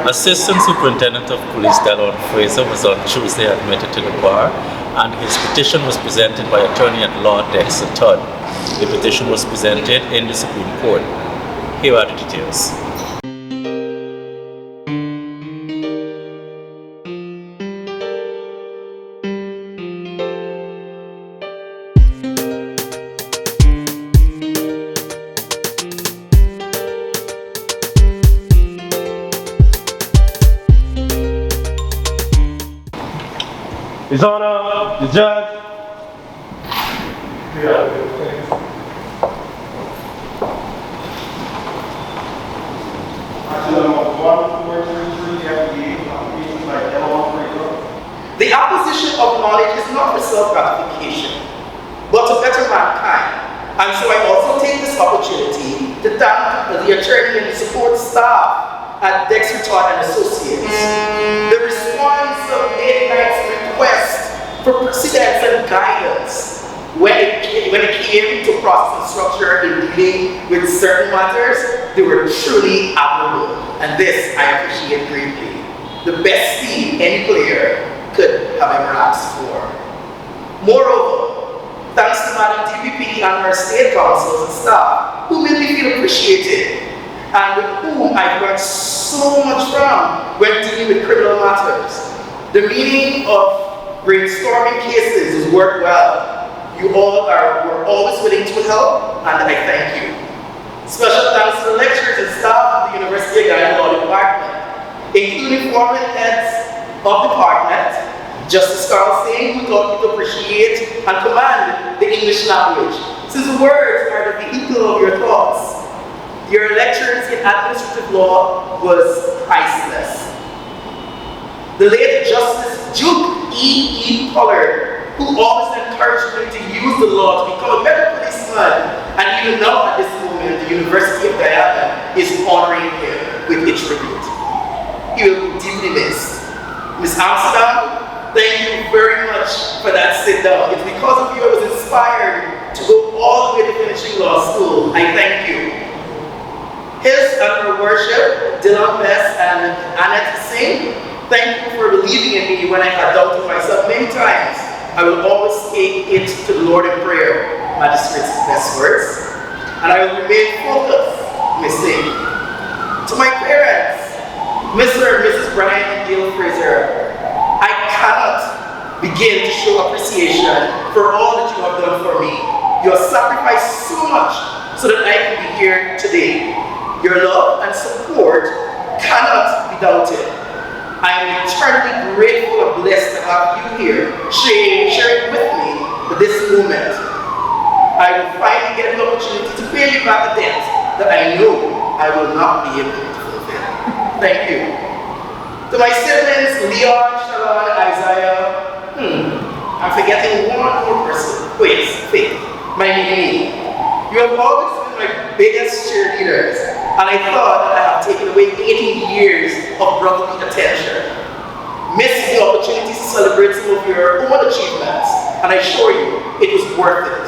Assistant Superintendent of Police Delon Fraser was on Tuesday admitted to the bar, and his petition was presented by Attorney at Law Asst Supt. The petition was presented in the Supreme Court. Here are the details. His Honor, the judge. The acquisition of knowledge is not for self-gratification, but to better mankind. And so I also take this opportunity to thank the attorney and the support staff at Asst Supt Associates. The response of late night's request for precedence and guidance when it came to process and structure in dealing with certain matters, they were truly admirable. And this I appreciate greatly. The best team any player could have ever asked for. Moreover, thanks to Madam DPP and her state councils and staff who made me feel appreciated and with whom I've learned so much from when dealing with criminal matters. The meaning of brainstorming cases has worked well. You all were always willing to help, and I thank you. Special thanks to the lecturers and staff of the University of Ghana Law Department, including former heads of department, Justice Carl Singh, who taught me to appreciate and command the English language, since words are the vehicle of your thoughts. Your lectures in administrative law was priceless. The late Justice Duke E. Pollard, who always encouraged me to use the law to become a better policeman, and even now at this moment, the University of Guyana is honoring him with a tribute. He will be deeply missed. Ms. Amsterdam, thank you very much for that sit down. It's because of you I was inspired to go all the way to finishing law school. I thank you. His and her worship, Delon and Annette Singh, thank you for believing in me when I had doubted myself many times. I will always take it to the Lord in prayer, Magistrate's best words, and I will remain focused, Ms. Singh. To my parents, Mr. and Mrs. Brian and Dale Fraser, I cannot begin to show appreciation for all that you have done for me. You have sacrificed so much so that I can be here today. Your love and support cannot be doubted. I am eternally grateful and blessed to have you here, sharing with me this moment. I will finally get an opportunity to pay you back the debt that I know I will not be able to fulfill. Thank you. To my siblings, Leon, Shalon, Isaiah, I'm forgetting one more person. Wait, Faith, my Mimi. You have always been my biggest cheerleaders, and I thought that I have taken away 18 years of brotherly attention. Missed the opportunity to celebrate some of your own achievements, and I assure you, it was worth it.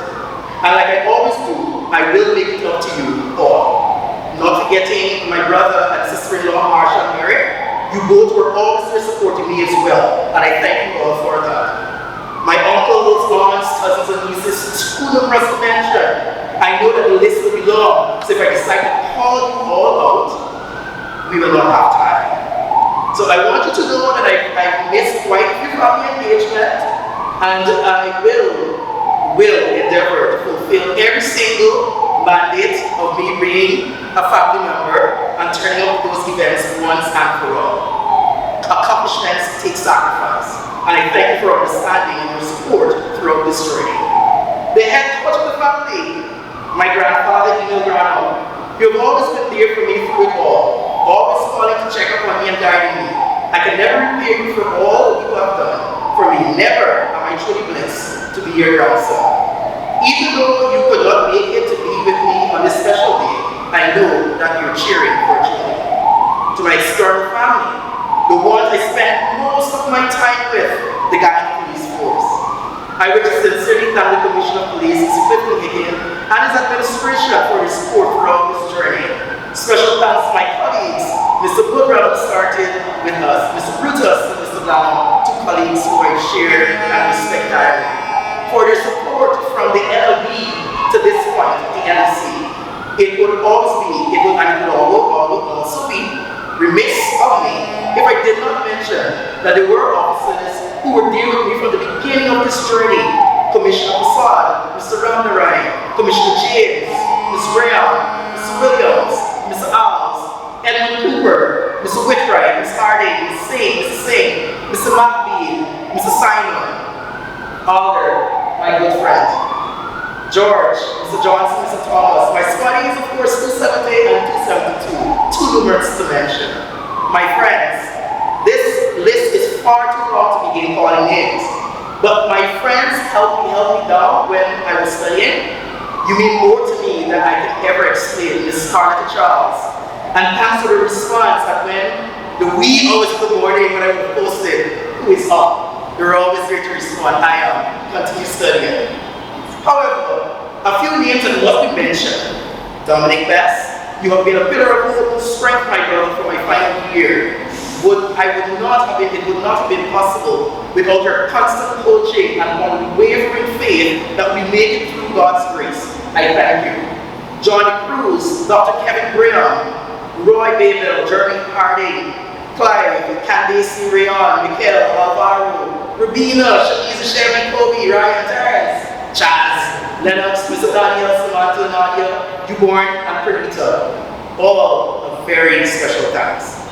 And like I always do, I will make it up to you all. Not forgetting my brother and sister-in-law, Marsha and Mary. You both were always there supporting me as well, and I thank you all for that. My uncles, aunts, cousins, and nieces, too numerous to mention. I know that the list will be long, so if I decide to call you all out, we will not have time. So I want you to know that I've missed quite a few family engagement, and I will endeavor to fulfill every single mandate of me being a family member and turning up those events once and for all. Accomplishments take sacrifice, and I thank you for understanding and your support throughout this journey. The head coach of the family, my grandfather, Emil Grano, you have always been there for me through it all, always calling to check up on me and guiding me. I can never repay you for all that you have done for me. Never am I truly blessed to be your grandson. Even though you could not make it to be with me on this special day, I know that you're cheering for joy. To my external family, the ones I spent most of my time with, the Ghana Police Force. I wish to sincerely thank the Commissioner of Police, Clifton Higgin, and his administration for his support throughout this journey. Special thanks to my colleagues, Mr. Woodrow, Delon started with us, Mr. Brutus and Mr. Delon, two colleagues who I share and respect highly, for their support from the LLB to this point, the NLC. It would also be remiss of me if I did not mention that there were officers who were dealing with me from the beginning of this journey. Commissioner Assad, Mr. Ramnarai, Commissioner James, Ms. Graham, Mr. Williams, Mr. Alves, Edmund Cooper, Mr. Whitwright, Ms. Harding, Ms. Singh, Mr. McBean, Mr. Simon, Alder, my good friend, George, Mr. Johnson, Mr. Thomas, my squaddies, of course, 270 and 272, too numerous to mention. My friends, this list is far too long to begin calling names, but my friends helped me down when I was studying. You mean more to me than I could ever explain, Ms. Scarlett Charles. And thanks for the response that when the wee hours of the morning when I was posted, who is up? You're always there to respond. I am. Continue studying. However, a few names that must be mentioned. Dominic Best, you have been a pillar of hope and strength, my brother, for my final year. It would not have been possible without your constant coaching and unwavering faith that we make it through God's grace. I thank you. John Cruz, Dr. Kevin Graham, Roy Babel, Jeremy Harding, Clive, Candace Rayon, Mikhail Alvaro, Rubina, Shaniza Sherman, Kobe, Ryan Terrence, Chaz, Lennox, Mr. Daniel, Samantha, Nadia, Euborn, and Pernita. All a very special thanks.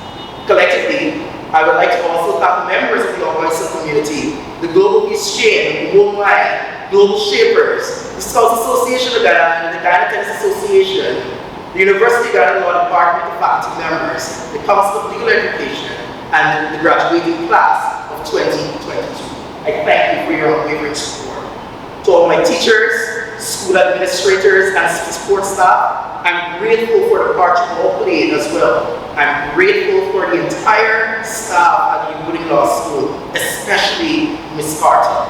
Collectively, I would like to also thank members of the Almighty community, the Global Peace Chain, Worldwide, Global Shapers, the Scouts Association of Ghana, and the Ghana Tennis Association, the University of Ghana Law Department of faculty members, the Council of Legal Education, and the graduating class of 2022. I thank you for your unwavering support. To all my teachers, school administrators, and support staff, I'm grateful for the part you all played as well. I'm grateful for the entire staff at the Wooding Law School, especially Ms. Carter.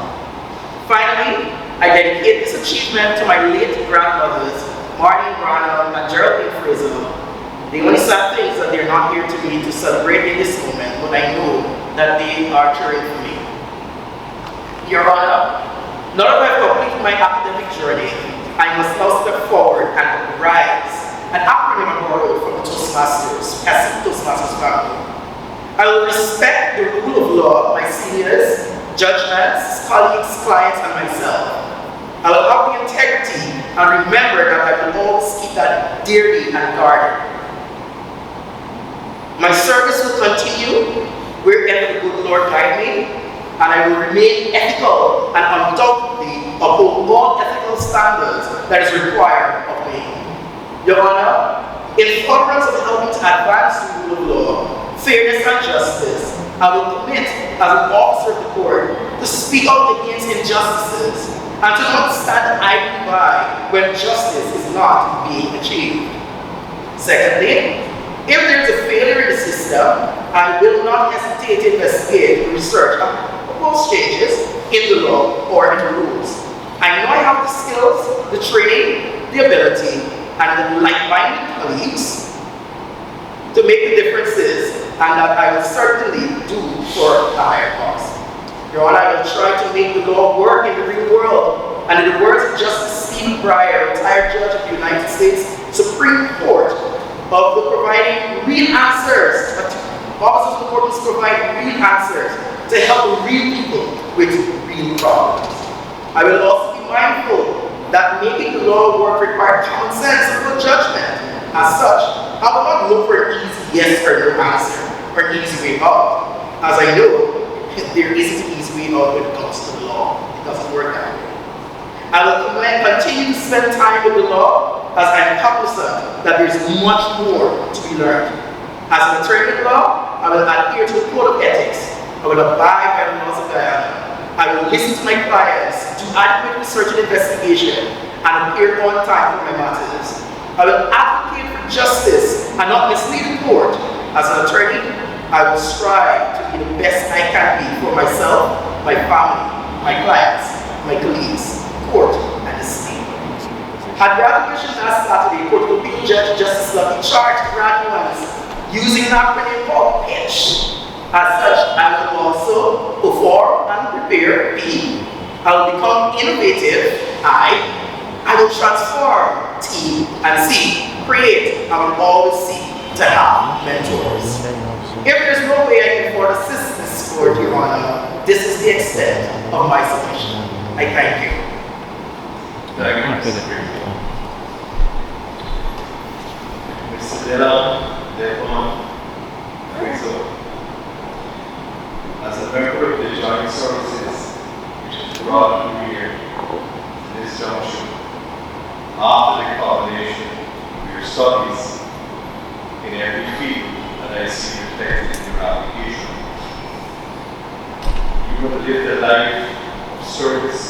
Finally, I dedicate this achievement to my late grandmothers, Martin Branham and Geraldine Fraser. The only sad thing is that they're not here to celebrate in this moment, but I know that they are cheering for me. Your Honor, now that I've completed my academic journey, I must now step forward and rise, an acronym I borrowed from the Toastmasters, Asst Toastmasters family. I will respect the rule of law, my seniors, judgments, colleagues, clients, and myself. I will have the integrity and remember that I will always keep that dearly and guarded. My service will continue wherever the good Lord guide me, and I will remain ethical and undoubtedly uphold all ethical standards that is required of me. Your Honor, in furtherance of helping to advance the rule of law, fairness and justice, I will commit as an officer of the court to speak out against injustices and to not stand idly by when justice is not being achieved. Secondly, if there is a failure in the system, I will not hesitate to investigate, research, and propose changes in the law or in the rules. I know I have the skills, the training, the ability, and the like-minded colleagues to make the differences, and that I will certainly do for a higher cause. Your Honor, I will try to make the law work in the real world, and in the words of Justice Stephen Breyer, retired judge of the United States Supreme Court, of the providing real answers. Officers of the court must provide real answers to help real people with real problems. I will also be mindful that making the law work requires common sense and good judgment. As such, I will not look for an easy yes or no answer or an easy way out, as I know there isn't an easy way out when it comes to the law. It doesn't work that way. I will continue to spend time with the law, as I am cognizant that there's much more to be learned. As an attorney in law, I will adhere to the code of ethics. I will abide by the laws of Guyana. I will listen to my clients, do adequate research and investigation, and appear on time for my matters. I will advocate for justice and not mislead the court. As an attorney, I will strive to be the best I can be for myself, my family, my clients, my colleagues, court, and the state. At graduation last Saturday, Court of Appeal Judge Justice Lucky charged graduates using an acronym called PITCH. As such, I will also perform and prepare, P. I will become innovative, I will transform, T. And C, create. I will always seek to have mentors. If there's no way I can afford assistance for Your Honor, this is the extent of my submission. I thank you. Thank you, Mr. Mr. Delon, Fraser. As a member of the Joint Services, which is brought you here to this junction, after the culmination of your studies in every field that I see reflected in your application, you have lived a life of service,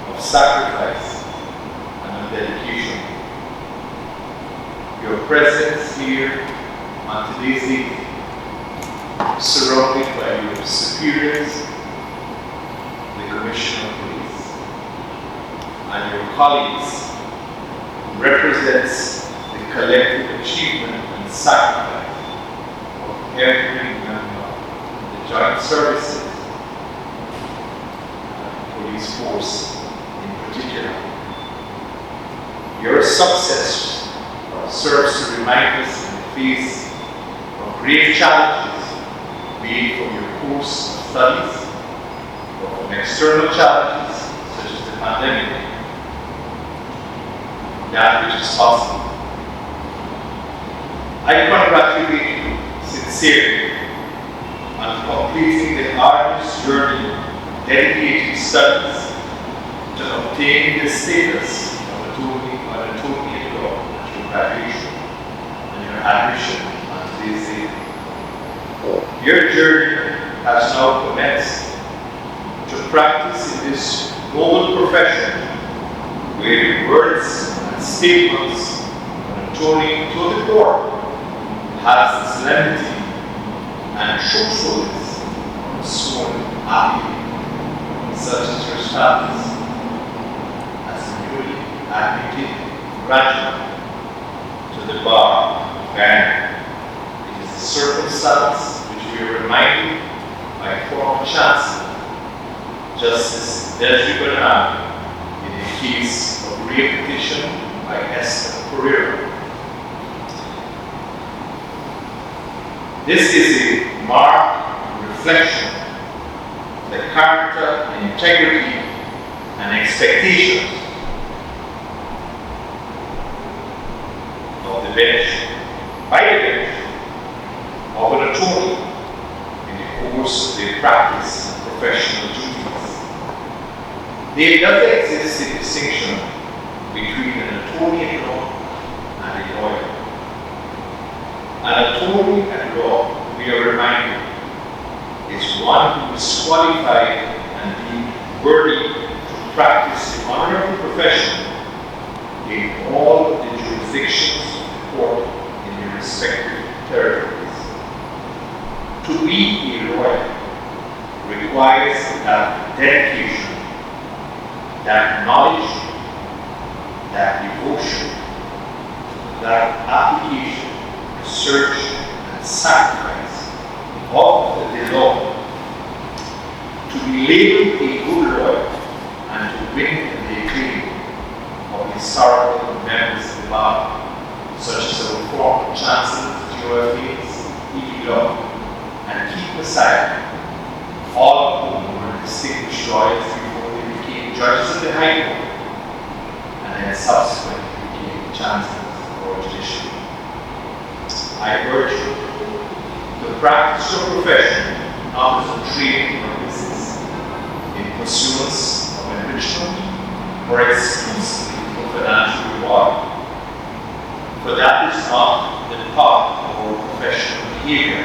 of sacrifice, and of dedication. Your presence here on today's day, surrounded by your superiors, the Commissioner of Police, and your colleagues, represents the collective achievement and sacrifice of every member of the Joint Services and Police Force in particular. Your success serves to remind us in the face of grave challenges, be it from your course of studies or from external challenges such as the pandemic, that which is possible. I congratulate you sincerely on completing the arduous journey of dedicated studies to obtain the status of attorney at law at your graduation and your admission on today's day. Your journey has now commenced to practice in this noble profession where words and statements of attorney to the court has the solemnity and truthfulness of a sworn affidavit, such as your status as a newly admitted graduate to the bar of Ghana. It is a circumstance which we are reminded by former Chancellor Justice Delon in the case of re-petition by Asst Fraser. This is a marked reflection of the character and integrity and expectations of the bench, by the bench, of an attorney in the course of their practice and professional duties. There does exist a distinction between an attorney at law and a lawyer. An attorney at law, we are reminded, is one who is qualified and deemed worthy to practice the honorable profession in all of the jurisdictions of the court in their respective territories. To be a lawyer requires that dedication, that knowledge, that devotion, that application, research, and sacrifice of the law. To be labeled a good lawyer and to win the acclaim of historical members of the bar, such as our former Chancellor G.O.F.A.'s E.D. Law, and keep aside all of whom were distinguished lawyers before they became judges of the High Court and then subsequently became chancellors or judiciary. I urge you to practice your profession not as a trade or business, in pursuance of enrichment or exclusively for financial reward, for that is not the part of our professional behavior.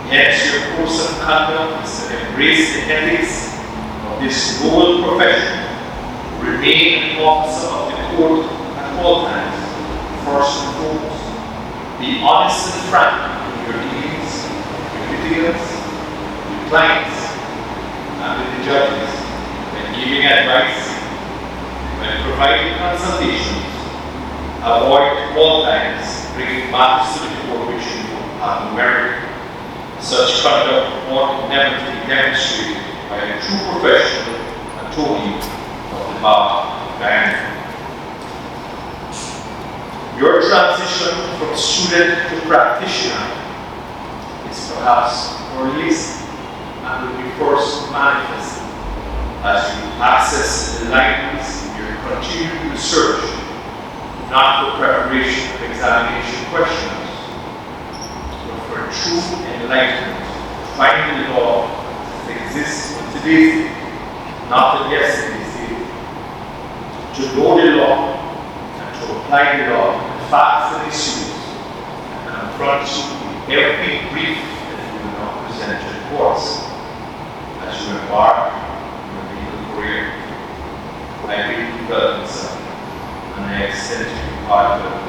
Hence, your course of conduct is to embrace the ethics of this noble profession, remain an officer of the court at all times, first and foremost. Be honest and frank in your dealings with litigants, with clients, and with the judges, when giving advice, when providing consultations. Avoid at all times bring matters to the court which you have no merit. Such conduct ought never to be demonstrated by a true professional attorney of the bar of Diana. Your transition from student to practitioner is perhaps earliest and will be first manifested as you access the libraries in your continued research, not for preparation of examination questions, but for true enlightenment, finding the law that exists in today's day, not in yesterday's day, to know the law and to apply the law to the facts and issues and confront every brief that you will now present to the courts as you embark on your legal career. I bid you well, son, and I extend to you heartfelt